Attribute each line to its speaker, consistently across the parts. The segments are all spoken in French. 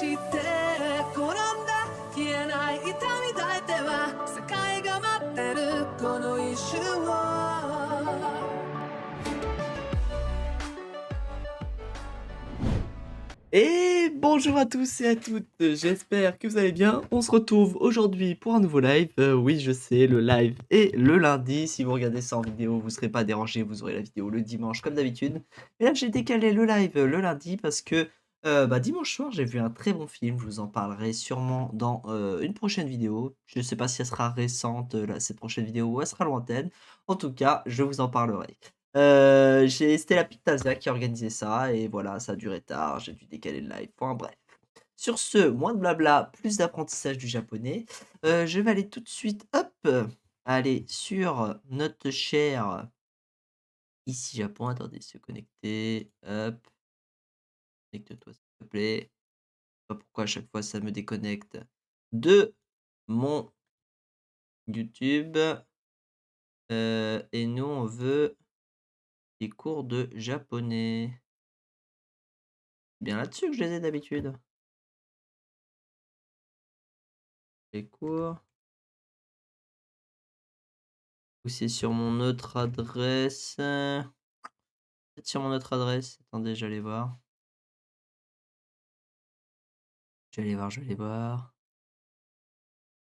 Speaker 1: して転んだ消えない痛み抱いては世界が待ってるこの一瞬を
Speaker 2: Et bonjour à tous et à toutes, j'espère que vous allez bien. On se retrouve aujourd'hui pour un nouveau live. Oui, je sais, le live est le lundi. Si vous regardez ça en vidéo, vous ne serez pas dérangé, vous aurez la vidéo le dimanche comme d'habitude. Et là, j'ai décalé le live le lundi parce que dimanche soir, j'ai vu un très bon film. Je vous en parlerai sûrement dans une prochaine vidéo. Je ne sais pas si elle sera récente, cette prochaine vidéo, ou elle sera lointaine. En tout cas, je vous en parlerai. C'était la Pictasia qui organisait ça et voilà, ça a duré tard, j'ai dû décaler le live. Enfin bref. Sur ce, moins de blabla, plus d'apprentissage du japonais. Je vais aller tout de suite, hop, aller sur notre cher ici Japon. Attendez, se connecter. Hop, connecte-toi s'il te plaît. Je sais pas pourquoi à chaque fois ça me déconnecte de mon YouTube. Et nous, on veut des cours de japonais. C'est bien là-dessus que je les ai d'habitude. Les cours. Ou c'est sur mon autre adresse. Peut-être sur mon autre adresse. Attendez, j'allais voir. J'allais voir.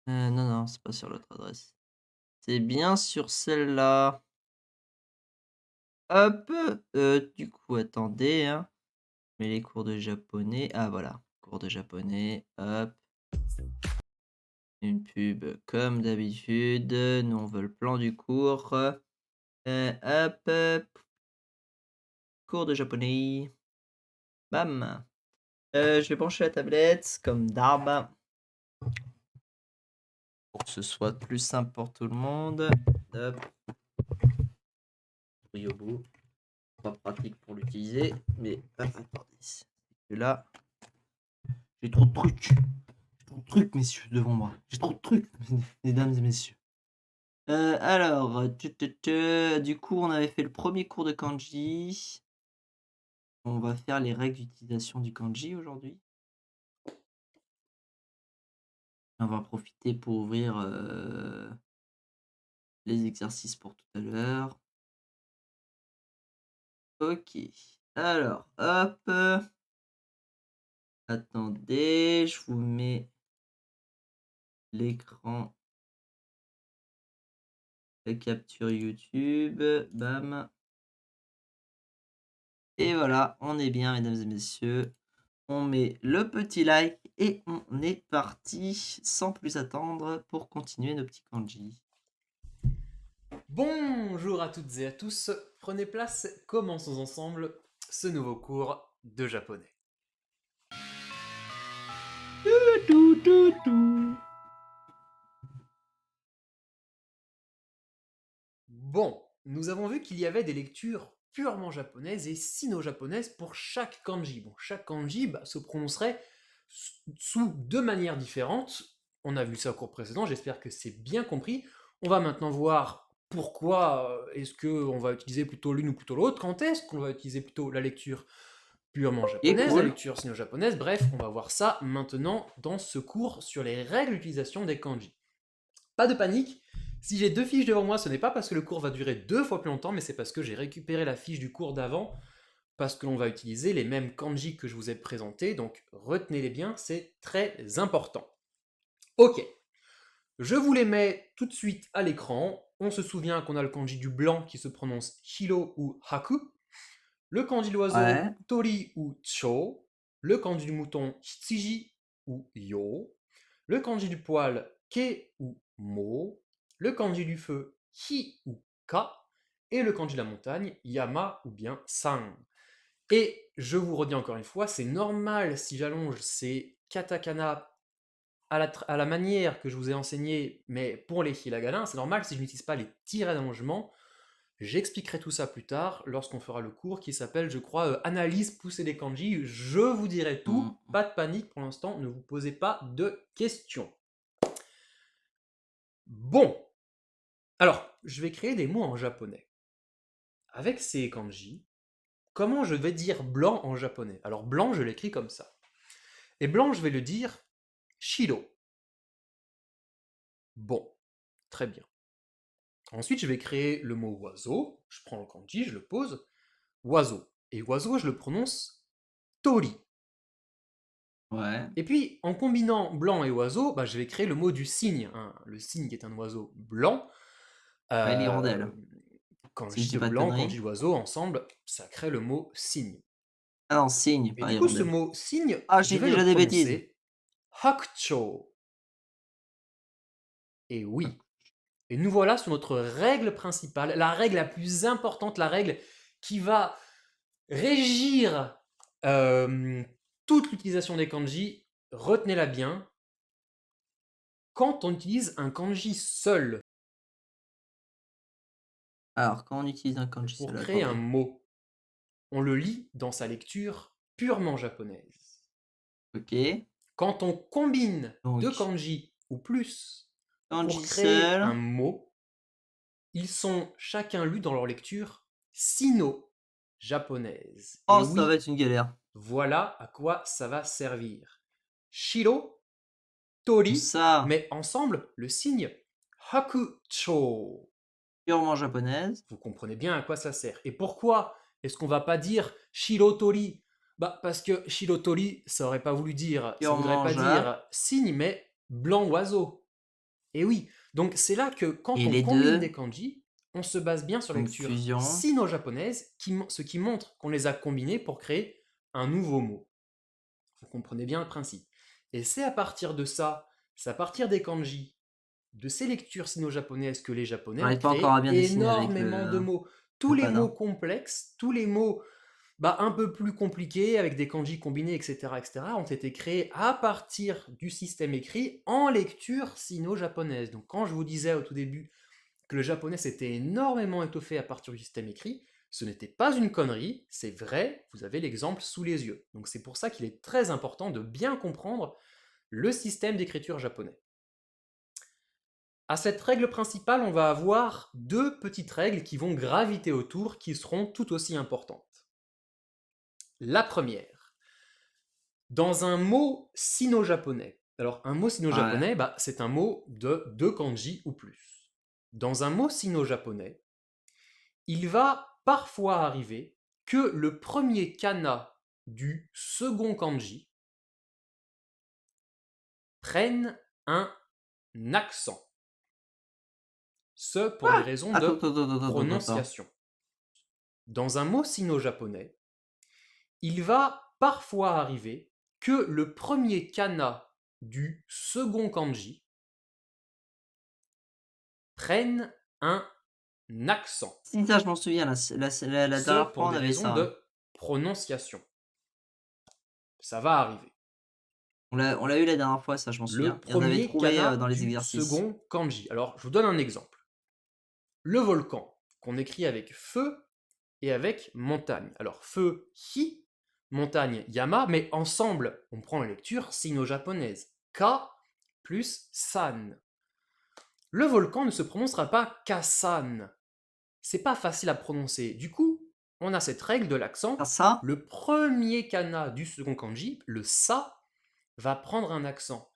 Speaker 2: Non, non, c'est pas sur l'autre adresse. C'est bien sur celle-là. Hop. Du coup, attendez, hein. Je mets les cours de japonais. Ah, voilà. Cours de japonais. Hop. Une pub comme d'habitude. Nous, on veut le plan du cours. Hop. Cours de japonais. Bam. Je vais brancher la tablette comme d'hab. Pour que ce soit plus simple pour tout le monde. Hop. Yobo. Pas pratique pour l'utiliser. Mais attendez. C'est que là. J'ai trop de trucs. J'ai trop de trucs, messieurs, devant moi. J'ai trop de trucs, mesdames et messieurs. Alors, du coup, on avait fait le premier cours de kanji. On va faire les règles d'utilisation du kanji aujourd'hui. On va profiter pour ouvrir les exercices pour tout à l'heure. Ok. Alors, hop. Attendez, je vous mets l'écran. La capture YouTube. Bam. Et voilà, on est bien, mesdames et messieurs. On met le petit like et on est parti sans plus attendre pour continuer nos petits kanji.
Speaker 3: Bonjour à toutes et à tous, prenez place, commençons ensemble ce nouveau cours de japonais. Bon, nous avons vu qu'il y avait des lectures purement japonaises et sino-japonaises pour chaque kanji. Bon, chaque kanji se prononcerait sous deux manières différentes. On a vu ça au cours précédent, j'espère que c'est bien compris. On va maintenant voir pourquoi est-ce qu'on va utiliser plutôt l'une ou plutôt l'autre, quand est-ce qu'on va utiliser plutôt la lecture purement japonaise,
Speaker 2: cool.
Speaker 3: la lecture sino-japonaise, bref, on va voir ça maintenant dans ce cours sur les règles d'utilisation des kanji. Pas de panique, si j'ai deux fiches devant moi, ce n'est pas parce que le cours va durer 2 fois plus longtemps, mais c'est parce que j'ai récupéré la fiche du cours d'avant, parce que l'on va utiliser les mêmes kanji que je vous ai présentés, donc retenez-les bien, c'est très important. Ok, je vous les mets tout de suite à l'écran. On se souvient qu'on a le kanji du blanc qui se prononce hiro ou haku, le kanji de l'oiseau
Speaker 2: Ouais.
Speaker 3: tori ou cho, le kanji du mouton hitsiji ou yo, le kanji du poil ke ou mo, le kanji du feu hi ou ka, et le kanji de la montagne yama ou bien san. Et je vous redis encore une fois, c'est normal si j'allonge ces katakana à la manière que je vous ai enseigné, mais pour les hiragana, c'est normal si je n'utilise pas les tirets d'allongement. J'expliquerai tout ça plus tard lorsqu'on fera le cours qui s'appelle, je crois, Analyse poussée des kanji. Je vous dirai tout, pas de panique pour l'instant, ne vous posez pas de questions. Bon, alors, je vais créer des mots en japonais. Avec ces kanji, comment je vais dire blanc en japonais? Alors, blanc, je l'écris comme ça. Et blanc, je vais le dire shiro. Bon, très bien. Ensuite, je vais créer le mot oiseau. Je prends le kanji, je le pose. Oiseau. Et oiseau, je le prononce tori.
Speaker 2: Ouais.
Speaker 3: Et puis, en combinant blanc et oiseau, bah, je vais créer le mot du cygne, hein. Le cygne qui est un oiseau blanc.
Speaker 2: Ouais, l'hirondelle.
Speaker 3: Quand
Speaker 2: Si
Speaker 3: je
Speaker 2: je
Speaker 3: dis
Speaker 2: dis
Speaker 3: le
Speaker 2: pas de
Speaker 3: blanc, quand je
Speaker 2: conneries.
Speaker 3: dis oiseau, ensemble, ça crée le mot cygne.
Speaker 2: Ah non, cygne,
Speaker 3: Et
Speaker 2: pas
Speaker 3: du coup, ce
Speaker 2: hirondelle.
Speaker 3: mot cygne,
Speaker 2: Ah,
Speaker 3: je
Speaker 2: j'ai
Speaker 3: vais
Speaker 2: déjà
Speaker 3: le
Speaker 2: des bêtises.
Speaker 3: prononcer hakucho. Et oui. Et nous voilà sur notre règle principale, la règle la plus importante, la règle qui va régir toute l'utilisation des kanji. Retenez-la bien. Quand on utilise un kanji seul
Speaker 2: Alors, quand on utilise un kanji
Speaker 3: pour
Speaker 2: seul,
Speaker 3: créer un
Speaker 2: attendez.
Speaker 3: mot, on le lit dans sa lecture purement japonaise.
Speaker 2: Ok.
Speaker 3: Quand on combine deux
Speaker 2: Donc,
Speaker 3: kanji ou plus pour
Speaker 2: kanji
Speaker 3: créer un
Speaker 2: seul.
Speaker 3: mot, ils sont chacun lus dans leur lecture sino-japonaise. Et
Speaker 2: Oh, ça va
Speaker 3: oui,
Speaker 2: être une galère.
Speaker 3: voilà à quoi ça va servir. Shiro,
Speaker 2: Comme
Speaker 3: tori,
Speaker 2: ça,
Speaker 3: mais ensemble, le signe hakucho.
Speaker 2: purement japonaise.
Speaker 3: Vous comprenez bien à quoi ça sert. Et pourquoi est-ce qu'on va pas dire shirotori? Bah parce que shirotori, ça aurait pas voulu dire, ça voudrait
Speaker 2: Purement
Speaker 3: pas
Speaker 2: jap.
Speaker 3: dire cygne, mais blanc oiseau. Et oui, donc c'est là que quand
Speaker 2: Et
Speaker 3: on
Speaker 2: les
Speaker 3: combine
Speaker 2: deux,
Speaker 3: des kanji, on se base bien sur la
Speaker 2: donc
Speaker 3: lecture
Speaker 2: fusion.
Speaker 3: sino-japonaise, ce qui montre qu'on les a combinés pour créer un nouveau mot. Vous comprenez bien le principe. Et c'est à partir de ça, c'est à partir des kanji, de ces lectures sino-japonaises que les japonais ont
Speaker 2: J'arrive pas encore à
Speaker 3: créé
Speaker 2: bien dessiner avec
Speaker 3: énormément de mots. Tous
Speaker 2: le
Speaker 3: les mots
Speaker 2: panneau.
Speaker 3: complexes, tous les mots un peu plus compliqués, avec des kanji combinés, etc., ont été créés à partir du système écrit en lecture sino-japonaise. Donc quand je vous disais au tout début que le japonais s'était énormément étoffé à partir du système écrit, ce n'était pas une connerie, c'est vrai, vous avez l'exemple sous les yeux. Donc c'est pour ça qu'il est très important de bien comprendre le système d'écriture japonais. À cette règle principale, on va avoir deux petites règles qui vont graviter autour, qui seront tout aussi importantes. La première, dans un mot sino-japonais, alors un mot sino-japonais, c'est un mot de deux kanji ou plus. Dans un mot sino-japonais, il va parfois arriver que le premier kana du second kanji prenne un accent. Ce pour des raisons de
Speaker 2: Attends.
Speaker 3: prononciation. Dans un mot sino-japonais, il va parfois arriver que le premier kana du second kanji prenne un accent.
Speaker 2: Si, ça, je m'en souviens. La
Speaker 3: Ce
Speaker 2: dernière fois,
Speaker 3: pour
Speaker 2: on
Speaker 3: des
Speaker 2: avait
Speaker 3: raisons
Speaker 2: ça.
Speaker 3: de prononciation. Ça va arriver.
Speaker 2: On l'a eu la dernière fois, ça, je m'en souviens.
Speaker 3: Le
Speaker 2: Et on avait
Speaker 3: premier
Speaker 2: trouvé
Speaker 3: kana
Speaker 2: dans les
Speaker 3: du
Speaker 2: exercices.
Speaker 3: second kanji. Alors, je vous donne un exemple. Le volcan, qu'on écrit avec feu et avec montagne. Alors, feu, hi, montagne, yama, mais ensemble, on prend la lecture sino-japonaise. Ka plus san. Le volcan ne se prononcera pas kasan. C'est pas facile à prononcer. Du coup, on a cette règle de l'accent.
Speaker 2: Ah, ça?
Speaker 3: Le premier kana du second kanji, le sa, va prendre un accent.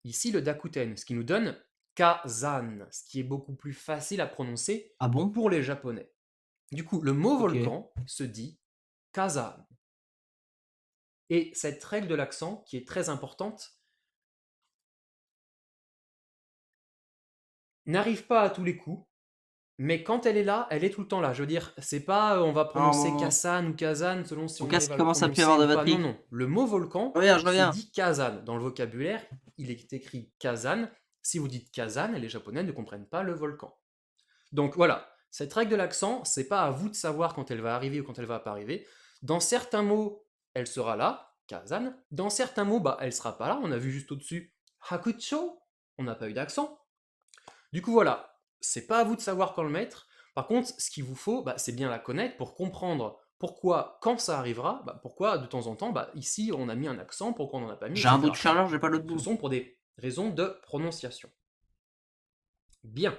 Speaker 3: Ici, le dakuten, ce qui nous donne kazan, ce qui est beaucoup plus facile à prononcer
Speaker 2: Ah bon?
Speaker 3: pour les japonais. Du coup, le mot
Speaker 2: Ok.
Speaker 3: volcan se dit kazan. Et cette règle de l'accent, qui est très importante, n'arrive pas à tous les coups, mais quand elle est là, elle est tout le temps là. Je veux dire, c'est pas on va prononcer
Speaker 2: Non.
Speaker 3: Kasan ou Kazan selon si
Speaker 2: Mon
Speaker 3: on
Speaker 2: casque
Speaker 3: arrive à le
Speaker 2: commence à plus
Speaker 3: prononcer
Speaker 2: avoir de
Speaker 3: ou pas.
Speaker 2: batterie.
Speaker 3: Non, non. Le mot volcan
Speaker 2: Je
Speaker 3: se
Speaker 2: reviens.
Speaker 3: dit Kazan. Dans le vocabulaire, il est écrit Kazan. Si vous dites Kazan, les Japonais ne comprennent pas le volcan. Donc voilà, cette règle de l'accent, c'est pas à vous de savoir quand elle va arriver ou quand elle va pas arriver. Dans certains mots, elle sera là, Kazan. Dans certains mots, elle sera pas là. On a vu juste au-dessus Hakucho, on n'a pas eu d'accent. Du coup voilà, c'est pas à vous de savoir quand le mettre. Par contre, ce qu'il vous faut, c'est bien la connaître pour comprendre pourquoi, quand ça arrivera, pourquoi de temps en temps, ici on a mis un accent, pourquoi on n'en a pas mis,
Speaker 2: J'ai un bout de
Speaker 3: etc.
Speaker 2: chargeur, j'ai pas l'autre
Speaker 3: Ce
Speaker 2: bout.
Speaker 3: sont pour des raisons de prononciation. Bien.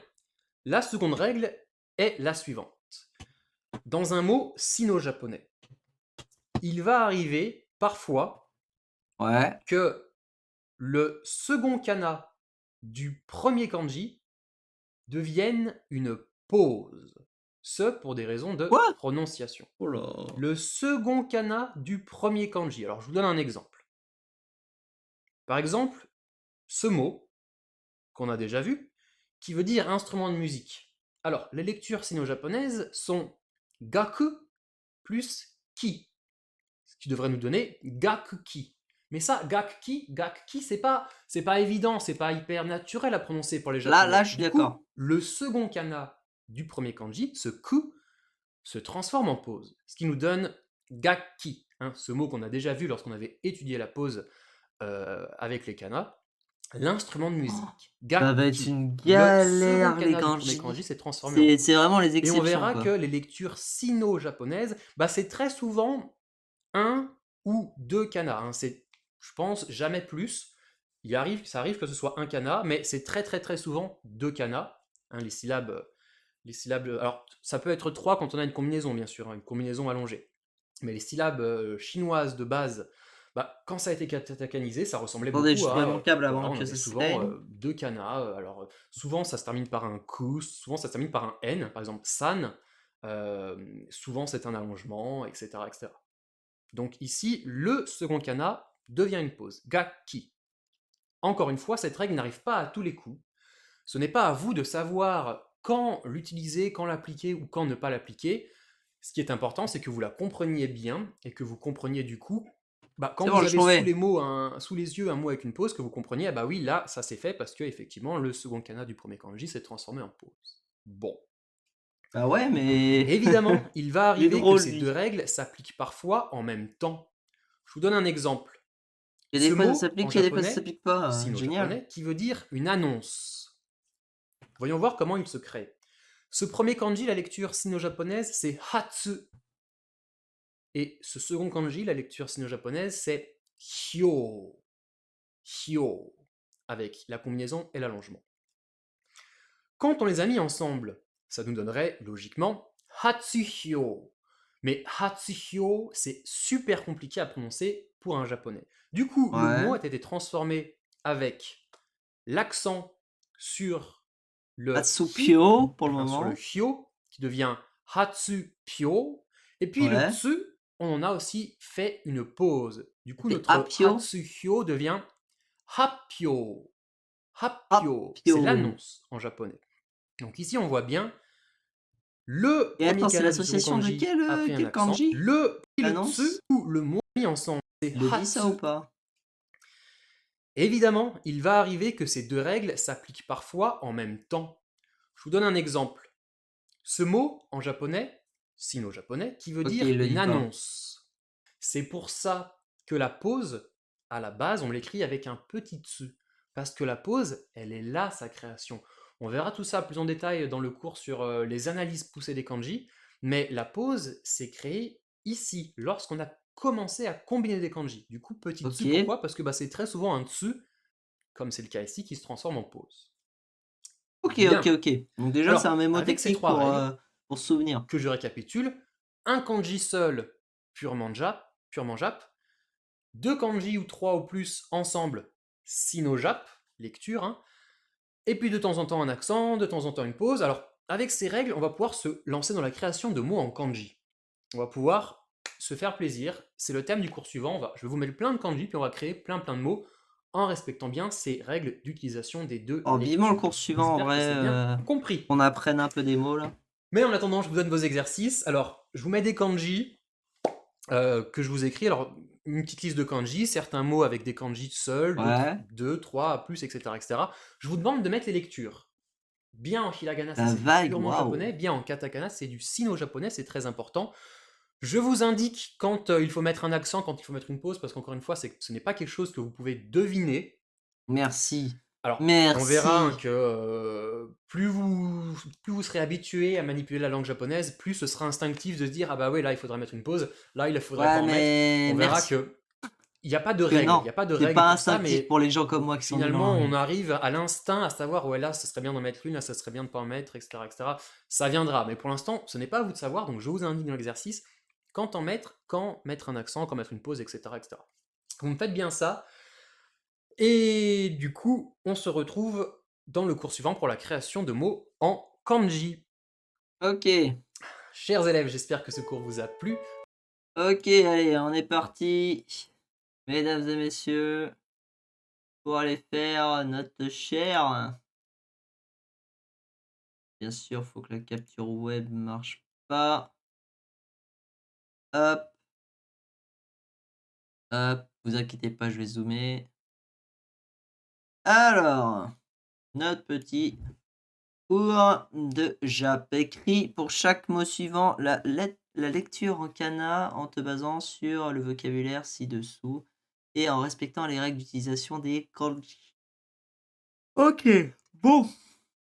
Speaker 3: La seconde règle est la suivante. Dans un mot sino-japonais, il va arriver parfois
Speaker 2: Ouais.
Speaker 3: que le second kana du premier kanji devienne une pause. Ce pour des raisons de
Speaker 2: Quoi?
Speaker 3: prononciation.
Speaker 2: Oh là.
Speaker 3: Le second kana du premier kanji. Alors, je vous donne un exemple. Par exemple, ce mot qu'on a déjà vu, qui veut dire instrument de musique. Alors, les lectures sino-japonaises sont gaku plus ki, ce qui devrait nous donner gakki. Mais ça, gakki, c'est pas évident, c'est pas hyper naturel à prononcer pour les japonais.
Speaker 2: Là, je suis
Speaker 3: Du coup,
Speaker 2: d'accord.
Speaker 3: le second kana du premier kanji, ce ku, se transforme en pause, ce qui nous donne gakki, hein, ce mot qu'on a déjà vu lorsqu'on avait étudié la pause avec les kanas, l'instrument de musique.
Speaker 2: Ça va être
Speaker 3: Gakki.
Speaker 2: une
Speaker 3: Le second
Speaker 2: galère, les
Speaker 3: kana du premier kanji
Speaker 2: kanji.
Speaker 3: s'est transformé en pause.
Speaker 2: C'est vraiment les
Speaker 3: Et on
Speaker 2: exceptions,
Speaker 3: verra que
Speaker 2: quoi.
Speaker 3: les lectures sino-japonaises, bah, c'est très souvent un ou deux kanas. Hein. C'est, je pense, jamais plus. Ça arrive que ce soit un kana, mais c'est très très très souvent deux kanas. Hein, les syllabes. Alors, ça peut être trois quand on a une combinaison, bien sûr, hein, une combinaison allongée. Mais les syllabes chinoises de base, bah, quand ça a été katakanisé, ça ressemblait
Speaker 2: Attendez,
Speaker 3: beaucoup
Speaker 2: je trouvais
Speaker 3: à.
Speaker 2: mon câble
Speaker 3: Voilà,
Speaker 2: avant
Speaker 3: on
Speaker 2: que
Speaker 3: avait
Speaker 2: ça
Speaker 3: souvent
Speaker 2: s'éteigne.
Speaker 3: deux kanas. Alors, souvent, ça se termine par un ku, souvent, ça se termine par un n, par exemple, san. Souvent, c'est un allongement, etc., etc. Donc, ici, le second kana devient une pause. Gakki. Encore une fois, cette règle n'arrive pas à tous les coups. Ce n'est pas à vous de savoir quand l'utiliser, quand l'appliquer ou quand ne pas l'appliquer. Ce qui est important, c'est que vous la compreniez bien et que vous compreniez du coup, bah, quand
Speaker 2: C'est bon,
Speaker 3: vous
Speaker 2: j'ai
Speaker 3: avez
Speaker 2: trouvé.
Speaker 3: sous les yeux un mot avec une pause, que vous compreniez, ah bah oui, là, ça s'est fait parce que effectivement, le second kana du premier kanji s'est transformé en pause. Bon.
Speaker 2: Bah ouais, mais
Speaker 3: Évidemment, il va
Speaker 2: il est
Speaker 3: arriver que
Speaker 2: drôle,
Speaker 3: ces deux
Speaker 2: lui.
Speaker 3: règles s'appliquent parfois en même temps. Je vous donne un exemple.
Speaker 2: Et des
Speaker 3: Ce
Speaker 2: fois ça
Speaker 3: mot en
Speaker 2: s'applique et des fois ça
Speaker 3: japonais,
Speaker 2: s'applique pas. Génial.
Speaker 3: sino-japonais, qui veut dire une annonce. Voyons voir comment il se crée. Ce premier kanji, la lecture sino-japonaise, c'est hatsu. Et ce second kanji, la lecture sino-japonaise, c'est hyo. Hyo. Avec la combinaison et l'allongement. Quand on les a mis ensemble, ça nous donnerait logiquement hatsuhyo. Mais hatsuhyo, c'est super compliqué à prononcer pour un japonais. Du coup, le mot
Speaker 2: Ouais.
Speaker 3: a été transformé avec l'accent sur le hi,
Speaker 2: Atsupio pour le
Speaker 3: hein, sur le
Speaker 2: moment.
Speaker 3: hyo, qui devient hatsupyo. Et puis le
Speaker 2: Ouais.
Speaker 3: tsu, on en a aussi fait une pause. Du coup,
Speaker 2: Et
Speaker 3: notre
Speaker 2: Apio.
Speaker 3: hatsuhyo devient happyo. Happyo, c'est
Speaker 2: Apio.
Speaker 3: l'annonce en japonais. Donc ici, on voit bien le
Speaker 2: Et
Speaker 3: premier
Speaker 2: attends, c'est
Speaker 3: kana du second
Speaker 2: l'association de
Speaker 3: kanji a pris un
Speaker 2: quel
Speaker 3: accent.
Speaker 2: kanji?
Speaker 3: Le tsu,
Speaker 2: L'annonce?
Speaker 3: ou le mot mis ensemble, c'est
Speaker 2: Il le dit ça ou
Speaker 3: hatsu.
Speaker 2: pas?
Speaker 3: Évidemment, il va arriver que ces deux règles s'appliquent parfois en même temps. Je vous donne un exemple. Ce mot en japonais, sino-japonais, qui veut
Speaker 2: Ok,
Speaker 3: dire
Speaker 2: il le
Speaker 3: une
Speaker 2: dit pas.
Speaker 3: annonce. C'est pour ça que la pause, à la base, on l'écrit avec un petit tsu. Parce que la pause, elle est là, sa création. On verra tout ça plus en détail dans le cours sur les analyses poussées des kanji. Mais la pause s'est créée ici, lorsqu'on a commencé à combiner des kanji. Du coup, petit tsu,
Speaker 2: Ok.
Speaker 3: pourquoi? Parce que bah, c'est très souvent un tsu, comme c'est le cas ici, qui se transforme en pause.
Speaker 2: Ok,
Speaker 3: Bien.
Speaker 2: ok. Donc déjà, c'est un
Speaker 3: Alors,
Speaker 2: mémo
Speaker 3: avec ces
Speaker 2: technique
Speaker 3: trois règles,
Speaker 2: pour se souvenir.
Speaker 3: que je récapitule, un kanji seul, purement jap, deux kanji ou trois ou plus ensemble, sino-jap, lecture, hein, et puis de temps en temps un accent, de temps en temps une pause. Alors, avec ces règles, on va pouvoir se lancer dans la création de mots en kanji. On va pouvoir se faire plaisir. C'est le thème du cours suivant. Je vais vous mettre plein de kanji, puis on va créer plein de mots en respectant bien ces règles d'utilisation des deux
Speaker 2: Oh, vivement le
Speaker 3: lectures.
Speaker 2: cours suivant, en
Speaker 3: J'espère que
Speaker 2: vrai,
Speaker 3: c'est bien compris.
Speaker 2: qu'on apprenne un peu des mots, là.
Speaker 3: Mais en attendant, je vous donne vos exercices. Alors, je vous mets des kanji que je vous écris. Alors, une petite liste de kanji, certains mots avec des kanji seuls, d'autres
Speaker 2: Ouais.
Speaker 3: 2, 3, plus, etc., etc. Je vous demande de mettre les lectures. Bien en hiragana, ça
Speaker 2: La
Speaker 3: c'est du
Speaker 2: vague,
Speaker 3: purement
Speaker 2: waouh.
Speaker 3: japonais. Bien en katakana, c'est du sino-japonais, c'est très important. Je vous indique quand il faut mettre un accent, quand il faut mettre une pause, parce qu'encore une fois, ce n'est pas quelque chose que vous pouvez deviner.
Speaker 2: Merci.
Speaker 3: Alors, on verra
Speaker 2: Merci.
Speaker 3: que plus vous serez habitué à manipuler la langue japonaise, plus ce sera instinctif de se dire ah bah ouais, là il faudrait mettre une pause, là il faudrait pas
Speaker 2: Ouais,
Speaker 3: en mettre.
Speaker 2: mais
Speaker 3: On verra
Speaker 2: merci.
Speaker 3: que il n'y a pas de
Speaker 2: Que
Speaker 3: règle,
Speaker 2: non,
Speaker 3: il n'y a pas de
Speaker 2: c'est
Speaker 3: règle
Speaker 2: pas
Speaker 3: pour ça,
Speaker 2: instinctif
Speaker 3: mais
Speaker 2: pour les gens comme moi qui sont nuls en
Speaker 3: finalement on
Speaker 2: langue.
Speaker 3: arrive à l'instinct à savoir ouais là ce serait bien d'en mettre une, là ça serait bien de pas en mettre, etc., etc. Ça viendra, mais pour l'instant ce n'est pas à vous de savoir, donc je vous indique dans l'exercice quand mettre un accent, quand mettre une pause, etc., etc. Vous me faites bien ça. Et du coup, on se retrouve dans le cours suivant pour la création de mots en kanji.
Speaker 2: Ok,
Speaker 3: Chers élèves, j'espère que ce cours vous a plu.
Speaker 2: ok, allez, on est parti, mesdames et messieurs, pour aller faire notre chair. Bien sûr, faut que la capture web marche pas. Hop, hop, vous inquiétez pas, je vais zoomer. Alors, notre petit cours de Jap. Écrit pour chaque mot suivant la lecture en kana en te basant sur le vocabulaire ci-dessous et en respectant les règles d'utilisation des kanji. Ok, bon,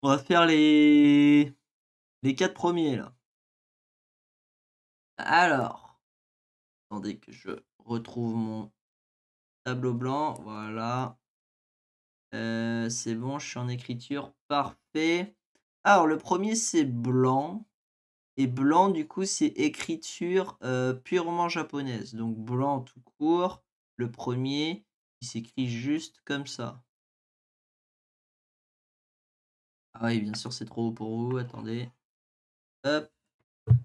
Speaker 2: on va faire les 4 premiers là. Alors, attendez que je retrouve mon tableau blanc, voilà. C'est bon, je suis en écriture, parfait. Alors le premier c'est blanc. Et blanc, du coup, c'est écriture purement japonaise. Donc blanc tout court, le premier, il s'écrit juste comme ça. Ah oui, bien sûr, c'est trop haut pour vous. Attendez. Hop.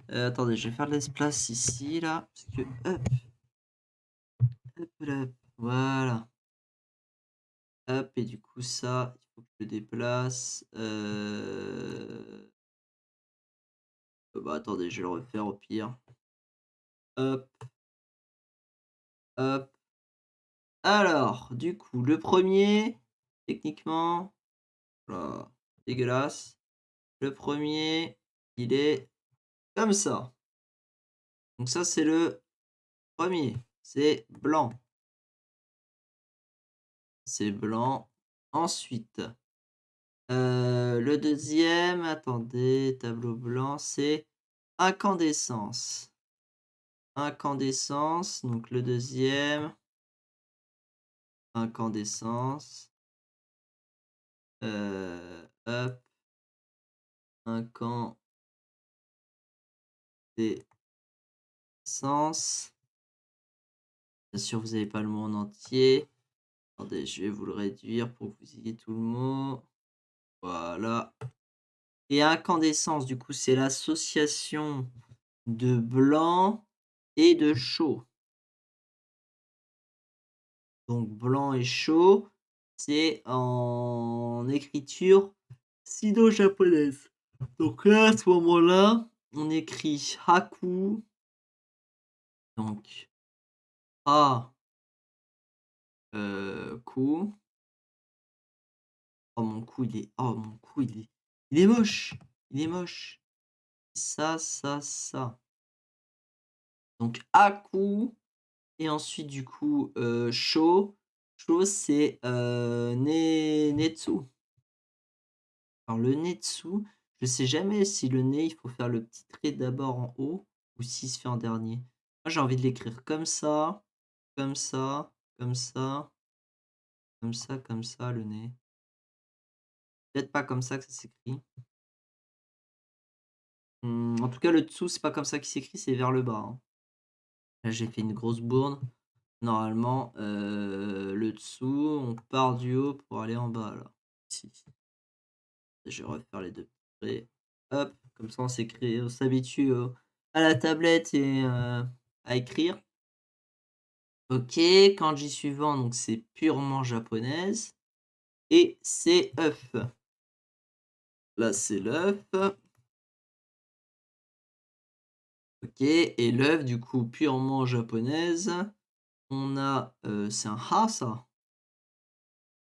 Speaker 2: Attendez, je vais faire de l'espace ici, là. Parce que. Hop. Hop, là. Voilà. Hop, et du coup, ça, il faut que je le déplace. Bah, attendez, je vais le refaire au pire. Hop. Hop. Alors, du coup, le premier, techniquement. Voilà, dégueulasse. Le premier, il est comme ça. Donc ça, c'est le premier. C'est blanc. C'est blanc. Ensuite, le deuxième, attendez, tableau blanc, c'est incandescence. Incandescence, donc le deuxième, incandescence. Hop, incandescence. Bien sûr, vous n'avez pas le mot en entier. Attendez, je vais vous le réduire pour que vous ayez tout le mot. Voilà. Et incandescence, du coup, c'est l'association de blanc et de chaud. Donc blanc et chaud, c'est en écriture sino-japonaise. Donc là, à ce moment-là, on écrit haku. Donc ha ku. Oh mon cou, il est moche. Il est moche. Ça, ça, ça. Donc haku et ensuite du coup, sho. Sho c'est, netsu. Alors le netsu, je sais jamais si le ne, il faut faire le petit trait d'abord en haut ou s'il se fait en dernier. Moi j'ai envie de l'écrire comme ça, comme ça, comme ça, comme ça, le nez. Peut-être pas comme ça que ça s'écrit. En tout cas le tsu, c'est pas comme ça qu'il s'écrit, c'est vers le bas, hein. Là j'ai fait une grosse bourde. Normalement, le dessous, on part du haut pour aller en bas là. Ici. Je vais refaire les 2 traits. Hop, comme ça on s'habitue à la tablette et à écrire. OK, kanji suivant, donc c'est purement japonaise et c'est œuf. Là, c'est l'œuf. OK et l'œuf, du coup, purement japonaise, on a, c'est un ha ça?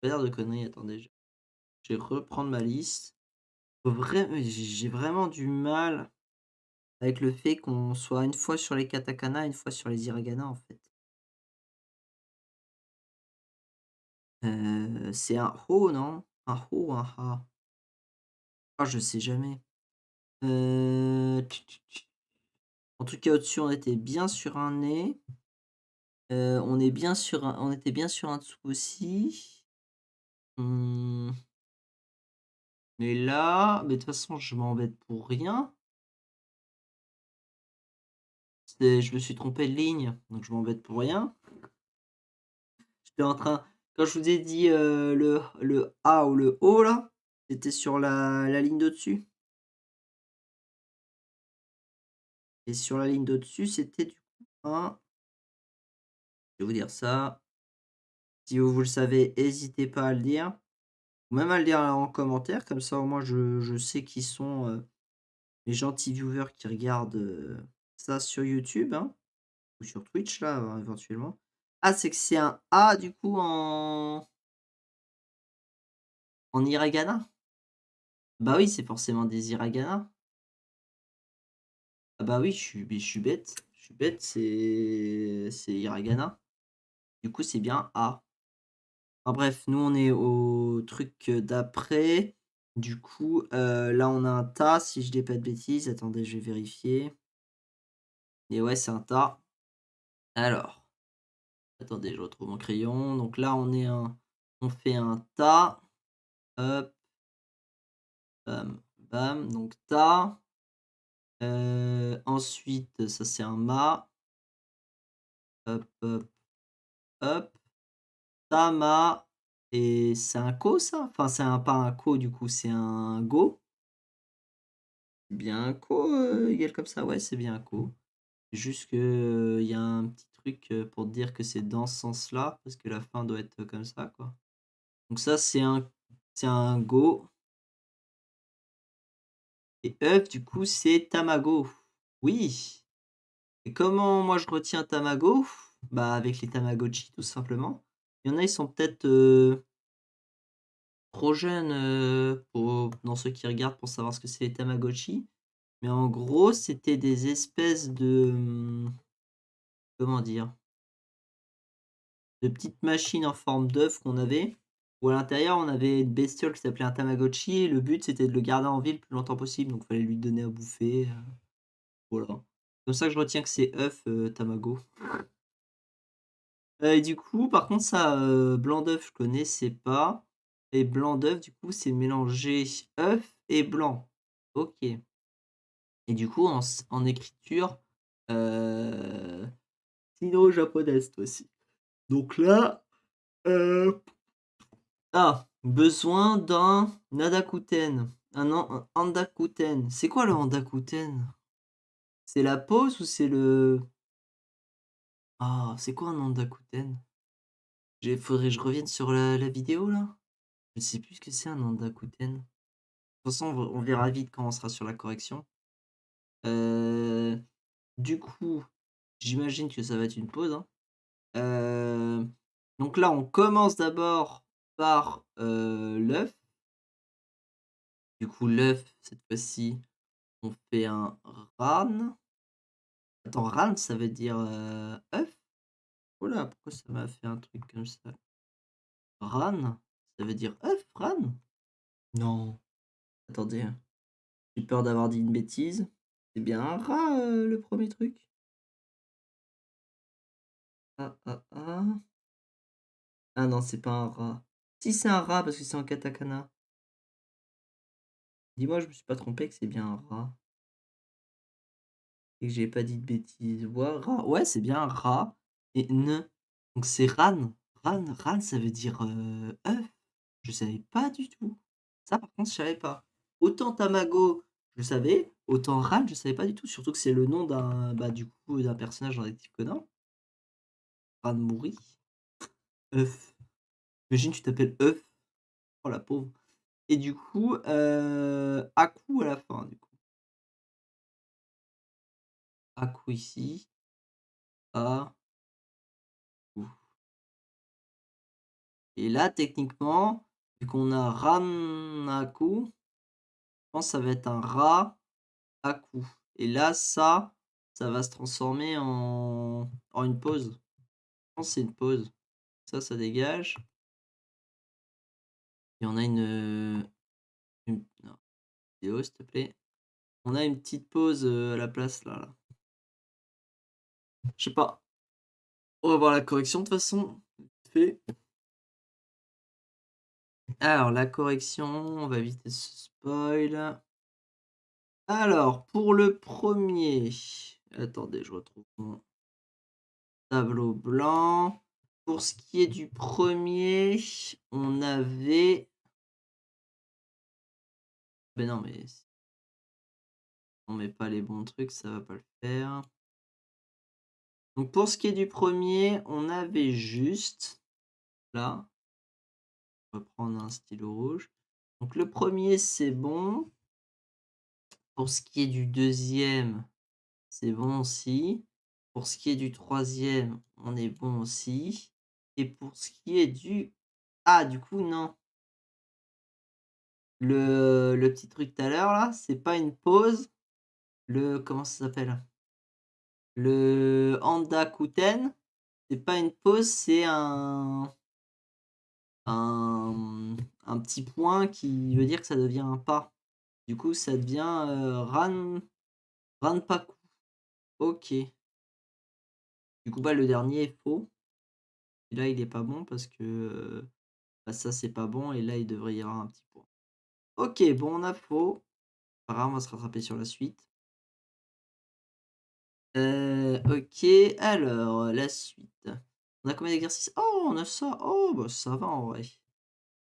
Speaker 2: Pas l'air de conneries, attendez, je vais reprendre ma liste. J'ai vraiment du mal avec le fait qu'on soit une fois sur les katakana, une fois sur les hiragana, en fait. C'est un ho, non? Un ho ou un ha? Ah, je sais jamais. En tout cas, au-dessus, on était bien sur un nez. On était bien sur un dessous aussi. Mmh, mais là, mais de toute façon, je m'embête pour rien. Je me suis trompé de ligne, donc je m'embête pour rien. J'étais en train quand je vous ai dit, le A ou le O là, c'était sur la ligne d'au-dessus et sur la ligne d'au-dessus, c'était du coup un je vais vous dire ça. Si vous le savez, hésitez pas à le dire, ou même à le dire en commentaire, comme ça au moins je sais qui sont, les gentils viewers qui regardent, ça sur YouTube, hein, ou sur Twitch là, éventuellement. Ah, c'est que c'est un A du coup en hiragana? Bah oui, c'est forcément des hiragana. Ah bah oui, je suis bête, c'est hiragana. Du coup, c'est bien A. Enfin bref, nous on est au truc, d'après. Du coup, là on a un tas, si je dis pas de bêtises. Attendez, je vais vérifier. Et ouais, c'est un tas. Alors, attendez, je retrouve mon crayon. Donc là, on fait un tas. Hop, bam, bam. Donc tas. Ensuite, ça c'est un ma. Hop, hop, hop. Tama et c'est un ko ça? Enfin, c'est un pas un ko du coup, c'est un go? C'est bien un ko, égal comme ça? Ouais, c'est bien un ko. Juste que, il y a un petit truc, pour dire que c'est dans ce sens-là, parce que la fin doit être comme ça, quoi. Donc ça, c'est un go et œuf, du coup, c'est tamago. Oui! Et comment moi je retiens tamago? Bah, avec les Tamagotchi, tout simplement. Il y en a, ils sont peut-être, trop jeunes, pour dans ceux qui regardent pour savoir ce que c'est les Tamagotchi. Mais en gros, c'était des espèces de, comment dire? De petites machines en forme d'œuf qu'on avait, où à l'intérieur, on avait une bestiole qui s'appelait un Tamagotchi et le but, c'était de le garder en vie le plus longtemps possible. Donc fallait lui donner à bouffer, voilà. Comme ça que je retiens que c'est œuf, tamago. Et du coup, par contre ça, blanc d'œuf, je connaissais pas et blanc d'œuf, du coup, c'est mélanger œuf et blanc. OK. Et du coup, en écriture, heu, sino-japonaise aussi. Donc là, besoin d'un Nadakuten, un Handakuten. C'est quoi le Handakuten? C'est la pause ou c'est le c'est quoi un Handakuten? Faudrait que je revienne sur la vidéo là? Je sais plus ce que c'est un Handakuten. De toute façon, on verra vite quand on sera sur la correction. Heu, du coup, j'imagine que ça va être une pause, hein. Heu, donc là, on commence d'abord par, l'œuf. Du coup, l'œuf, cette fois-ci, on fait un ran. Attends, ran, ça veut dire, œuf? Oh là, pourquoi ça m'a fait un truc comme ça? Ran, ça veut dire œuf, ran? Non. Attendez, hein, j'ai peur d'avoir dit une bêtise. C'est bien un rat, le premier truc? Ah, ah, ah. Ah non, c'est pas un rat. Si, c'est un rat parce que c'est en katakana. Dis-moi, je me suis pas trompé que c'est bien un rat et que j'ai pas dit de bêtises. Ouais, c'est bien un rat et ne. Donc c'est ran. Ran, ça veut dire, œuf. Je savais pas du tout. Ça, par contre, je savais pas. Autant Tamago, je le savais, autant Ran, je savais pas du tout. Surtout que c'est le nom du coup, d'un personnage dans Détective Conan. Ranmouri. Œuf. Imagine, tu t'appelles œuf. Oh la pauvre. Et du coup, Aku à la fin, du coup. Aku ici. A. Ou. Et là, techniquement, vu qu'on a Ranaku, je pense que ça va être un Ra-Aku. Et là, ça va se transformer en une pause. Je pense que c'est une pause. Ça dégage. Et on a non, vidéo, s'il te plaît. On a une petite pause, à la place là, là. Je sais pas. On va voir la correction de toute façon. Vite fait. Alors, la correction, on va éviter ce spoil. Alors, pour le premier, attendez, je retrouve mon tableau blanc. Pour ce qui est du premier, on avait ben non, mais si on met pas les bons trucs, ça va pas le faire. Donc pour ce qui est du premier, on avait juste là, on va prendre un stylo rouge. Donc le premier c'est bon. Pour ce qui est du deuxième, c'est bon aussi. Pour ce qui est du troisième, on est bon aussi. Et pour ce qui est du ah du coup non. Le petit truc tout à l'heure là, c'est pas une pause. Le comment ça s'appelle? Le Handakuten, c'est pas une pause, c'est un petit point qui veut dire que ça devient un pas. Du coup, ça devient, Ranpaku. OK. Du coup, bah, le dernier est faux et là, il est pas bon parce que, bah, ça, c'est pas bon et là, il devrait y avoir un petit point. OK, bon, on a faux. Pas grave, on va se rattraper sur la suite. OK, alors, la suite. On a combien d'exercices? Oh, on a ça! Oh, bah, ça va en vrai.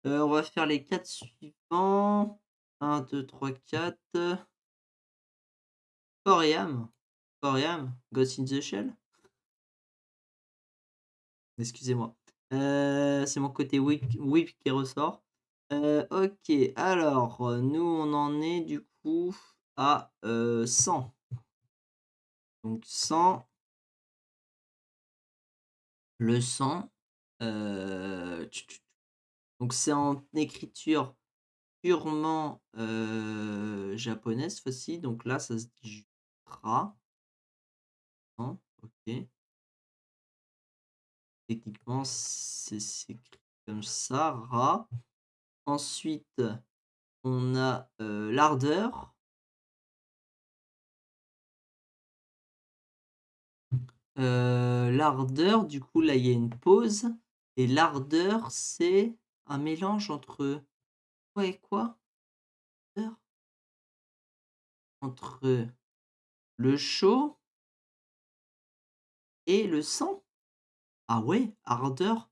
Speaker 2: On va faire les 4 suivants. 1, 2, 3, 4. Corps et âme, Ghost in the Shell? Excusez-moi. C'est mon côté whip qui ressort. OK, alors, nous on en est du coup à, 100. Donc 100, le 100, donc c'est en écriture purement, japonaise cette fois-ci, donc là ça se dit ra, hein, OK. Techniquement c'est s'écrit comme ça, ra. Ensuite, on a, l'ardeur. L'ardeur, du coup, là, il y a une pause et l'ardeur, c'est un mélange entre quoi et quoi? Ardeur? Entre le chaud et le sang? Ah ouais? Ardeur?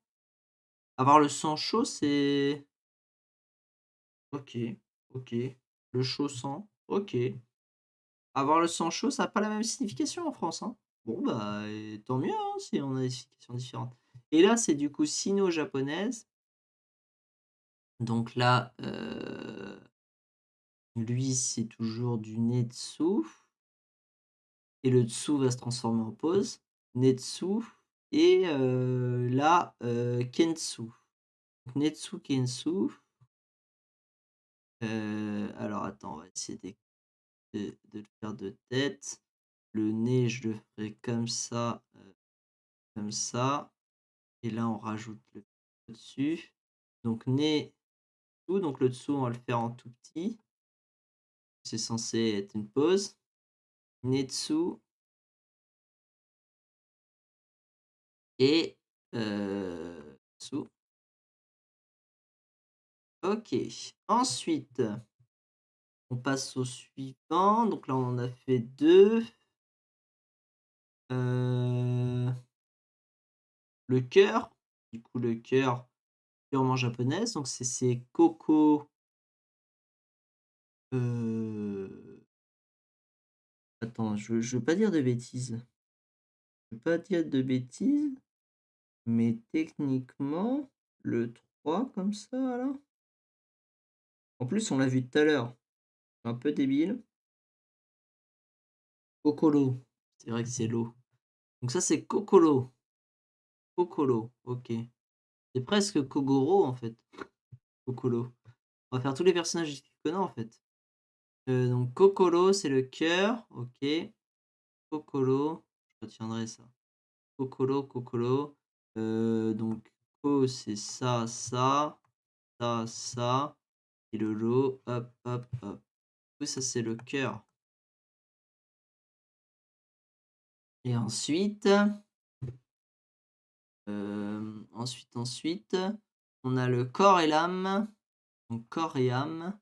Speaker 2: Avoir le sang chaud, c'est OK, OK. Le chaud sang, OK. Avoir le sang chaud, ça a pas la même signification en France, hein. Bon, bah, tant mieux, hein, si on a des significations différentes. Et là, c'est du coup sino-japonaise. Donc là, lui, c'est toujours du netsu et le tsu va se transformer en pause. Netsu et là, kensu. Donc netsu, kensu, alors attends, on va essayer de le faire de tête. Le nez, je le ferai comme ça et là, on rajoute le dessus. Donc nez, tsu, donc le tsu, on va le faire en tout petit. C'est censé être une pause. Netsu et tsu. OK. Ensuite, on passe au suivant. Donc là, on en a fait 2. Le cœur. Du coup, le cœur purement japonaise. Donc c'est Koko, attends, je veux pas dire de bêtises. Je veux pas dire de bêtises, mais techniquement, le 3 comme ça là. En plus, on l'a vu tout à l'heure. Un peu débile. Kokoro. C'est vrai que c'est l'eau. Donc ça, c'est Kokoro. Kokoro, OK. C'est presque Kogoro, en fait. Kokoro. On va faire tous les personnages du Kikona, en fait. Donc Kokoro, c'est le cœur, OK. Kokoro, je retiendrai ça. Kokoro, Kokoro. Donc Ko, c'est ça, ça, ça, ça. Et le Ro, hop, hop, hop. Oui, ça, c'est le cœur. Et ensuite, ensuite, on a le corps et l'âme. Donc corps et âme.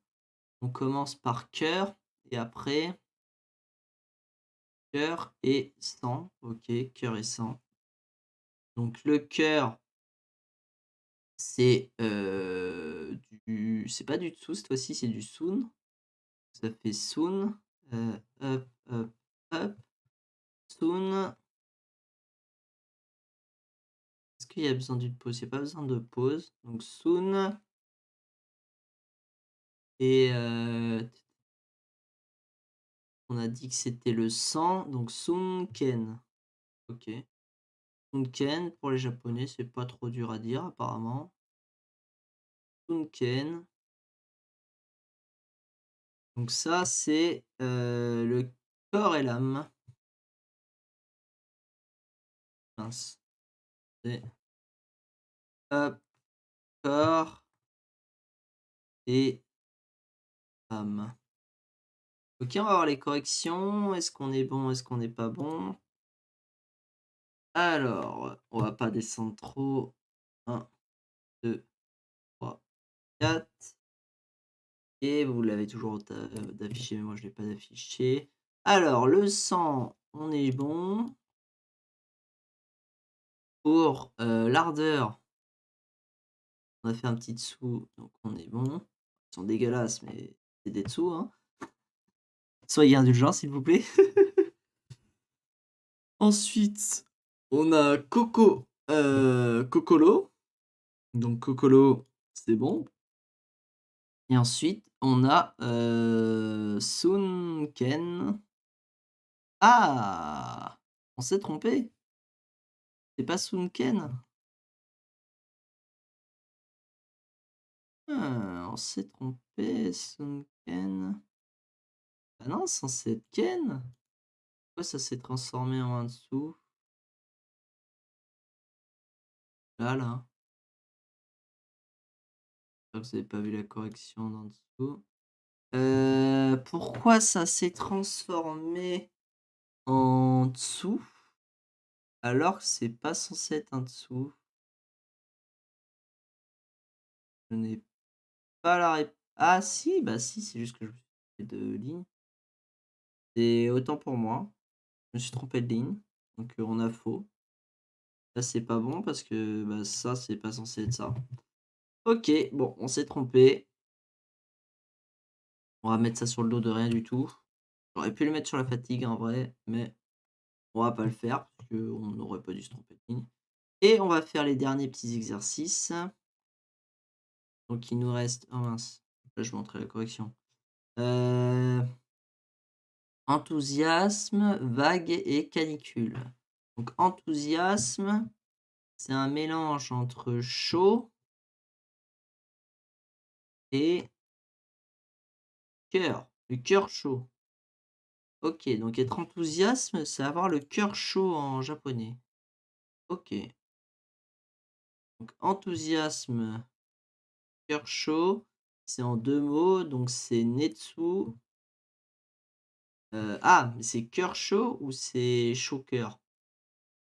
Speaker 2: On commence par cœur et après cœur et sang. OK, cœur et sang. Donc le cœur, C'est c'est pas du dessous cette fois-ci, c'est du soon. Ça fait soon, hop, hop, hop, soon. Est-ce qu'il y a besoin d'une pause? Il y a pas besoin de pause. Donc soon et on a dit que c'était le 100, donc sunken. OK. Sunken pour les japonais, c'est pas trop dur à dire apparemment. Sunken. Donc ça, c'est, le corps et l'âme. Mince. C'est hop, corps et âme. OK, on va voir les corrections. Est-ce qu'on est bon? Est-ce qu'on n'est pas bon? Alors, on va pas descendre trop. 1, 2, 3, 4 et vous l'avez toujours d'affiché, mais moi je l'ai pas d'affiché. Alors le 100, on est bon. Pour, l'ardeur, on a fait un petit dessous, donc on est bon. Ils sont dégueulasses, mais c'est des dessous, hein. Soyez indulgents, s'il vous plaît. Ensuite, on a Cocolo. Donc Cocolo, c'est bon. Et ensuite, on a, Sunken. Ah! On s'est trompé. C'est pas Sunken? Ah, on s'est trompé, Sunken. Ah non, c'est censé être Ken. Pourquoi ça s'est transformé en un dessous? Là. J'espère que vous avez pas vu la correction d'en dessous. Pourquoi ça s'est transformé en dessous, alors que c'est pas censé être un dessous? Je n'ai pas la rép ah si, bah si, c'est juste que je me suis trompé de ligne. Et autant pour moi, je me suis trompé de ligne, donc on a faux. Là, c'est pas bon parce que, bah, ça, c'est pas censé être ça. OK, bon, on s'est trompé. On va mettre ça sur le dos de rien du tout. J'aurais pu le mettre sur la fatigue en vrai, mais on va pas le faire parce qu'on n'aurait pas dû se tromper de ligne. Et on va faire les derniers petits exercices. Donc il nous reste oh mince, là je vais montrer la correction. Heu, enthousiasme, vague et canicule. Donc enthousiasme, c'est un mélange entre chaud et cœur, le cœur chaud. OK, donc être enthousiasme, c'est avoir le cœur chaud en japonais. OK. Donc enthousiasme, cœur chaud, c'est en 2 mots, donc c'est netsu. Ah, mais c'est cœur chaud ou c'est chaud cœur?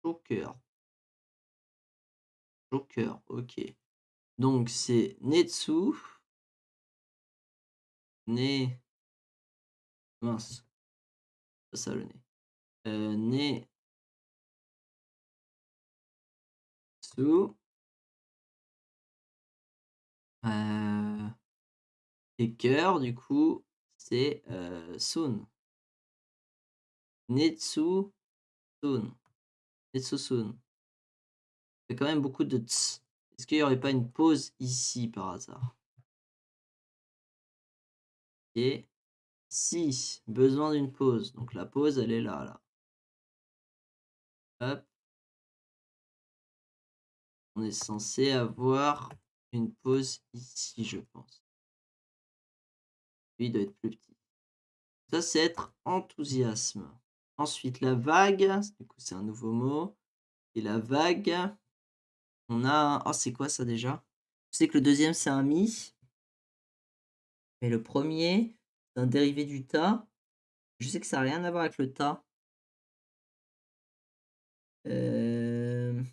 Speaker 2: Chaud cœur, chaud cœur, OK. Donc c'est netsu, né mince, pas ça le nez. Netsu, heu et cœur du coup, c'est, sun. Netsu sun, netsu sun. Il y a quand même beaucoup de ts. Est-ce qu'il y aurait pas une pause ici par hasard? Et si, besoin d'une pause, donc la pause elle est là. Hop, on est censé avoir une pause ici, je pense. Lui, il doit être plus petit. Ça, c'est être enthousiasme. Ensuite, la vague, du coup, c'est un nouveau mot. Et la vague, on a oh, c'est quoi ça déjà? Je sais que le deuxième c'est un mi, mais le premier c'est un dérivé du ta. Je sais que ça a rien à voir avec le ta. Hem,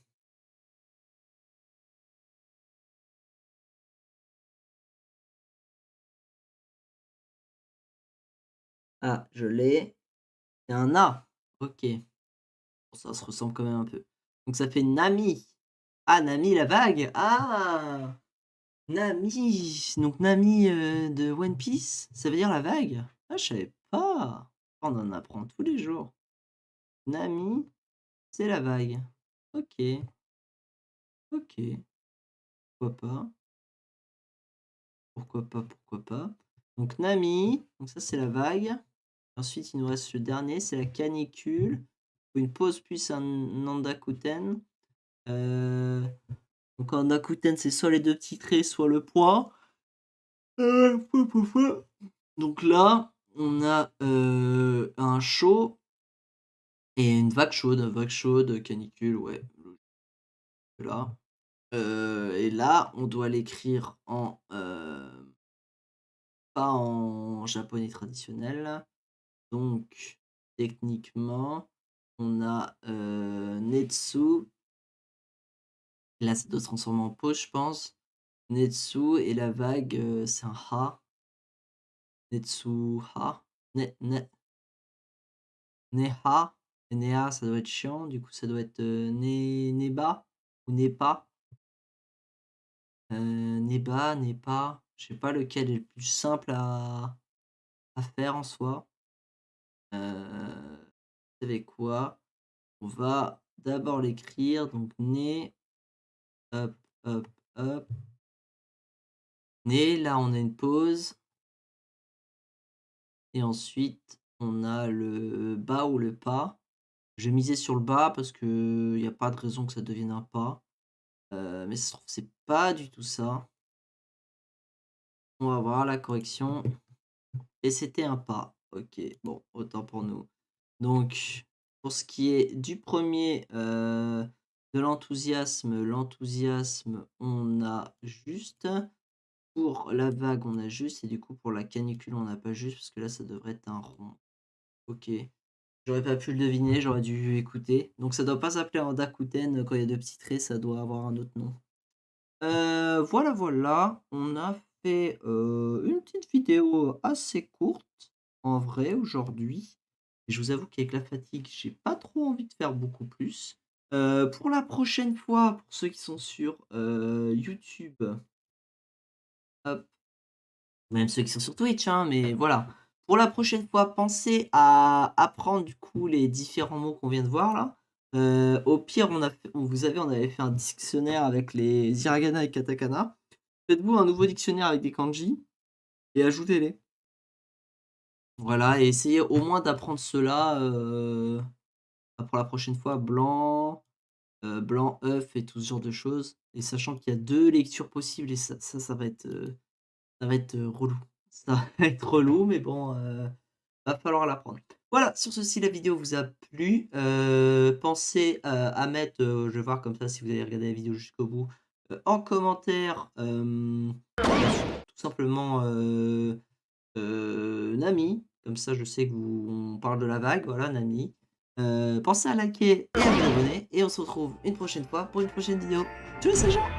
Speaker 2: ah, je l'ai. C'est un a. OK. Bon, ça se ressemble quand même un peu. Donc ça fait nami. Ah, Nami la vague. Ah, Nami. Donc Nami de One Piece, ça veut dire la vague? Ah, je savais pas. On en apprend tous les jours. Nami, c'est la vague. Ok, ok. Pourquoi pas? Pourquoi pas? Pourquoi pas? Donc Nami, donc ça c'est la vague. Ensuite, il nous reste le dernier, c'est la canicule. Une pause plus un Nandakuten. Donc en Nakuten, c'est soit les deux petits traits, soit le point. Pouah, pouah. Donc là, on a un chaud et une vague chaude, canicule, ouais. Là. Et là, on doit l'écrire en pas en japonais traditionnel. Donc, techniquement, on a Netsu. Là, ça doit se transformer en pause, je pense. Netsu et la vague, c'est un ha. Netsu ha. Neha. Neha, ça doit être chiant. Du coup, ça doit être Neba ou Nepa. Neba, Nepa. Je sais pas lequel est le plus simple à faire en soi. Vous savez quoi? On va d'abord l'écrire. Donc, né. Hop, hop, hop. Né, là, on a une pause. Et ensuite, on a le bas ou le pas. Je vais miser sur le bas parce qu'il y a pas de raison que ça devienne un pas. Mais ça se trouve, c'est pas du tout ça. On va voir la correction et c'était un pas. OK, bon, autant pour nous. Donc, pour ce qui est du premier de l'enthousiasme, on a juste. Pour la vague, on a juste et du coup, pour la canicule, on n'a pas juste parce que là, ça devrait être un rond. OK. J'aurais pas pu le deviner, j'aurais dû écouter. Donc ça doit pas s'appeler un Dakuten, quand il y a 2 petits traits, ça doit avoir un autre nom. Voilà, voilà, on a fait, une petite vidéo assez courte, en vrai, aujourd'hui. Je vous avoue qu'avec la fatigue, j'ai pas trop envie de faire beaucoup plus. Pour la prochaine fois, pour ceux qui sont sur, YouTube, hop, même ceux qui sont sur Twitch, hein, mais voilà. Pour la prochaine fois, pensez à apprendre du coup les différents mots qu'on vient de voir là. Au pire, on avait fait un dictionnaire avec les hiragana et katakana. Faites-vous un nouveau dictionnaire avec des kanji et ajoutez-les. Voilà, et essayez au moins d'apprendre cela pour la prochaine fois. Blanc, blanc, œuf et tout ce genre de choses. Et sachant qu'il y a 2 lectures possibles et ça va être relou. Ça va être relou, mais bon, va falloir l'apprendre. Voilà, sur ceci, la vidéo vous a plu. Pensez à mettre, je vais voir comme ça si vous avez regardé la vidéo jusqu'au bout, en commentaire, tout simplement Nami. Comme ça, je sais que on parle de la vague. Voilà, Nami. Pensez à liker et à vous abonner. Et on se retrouve une prochaine fois pour une prochaine vidéo. Tchuss les gens!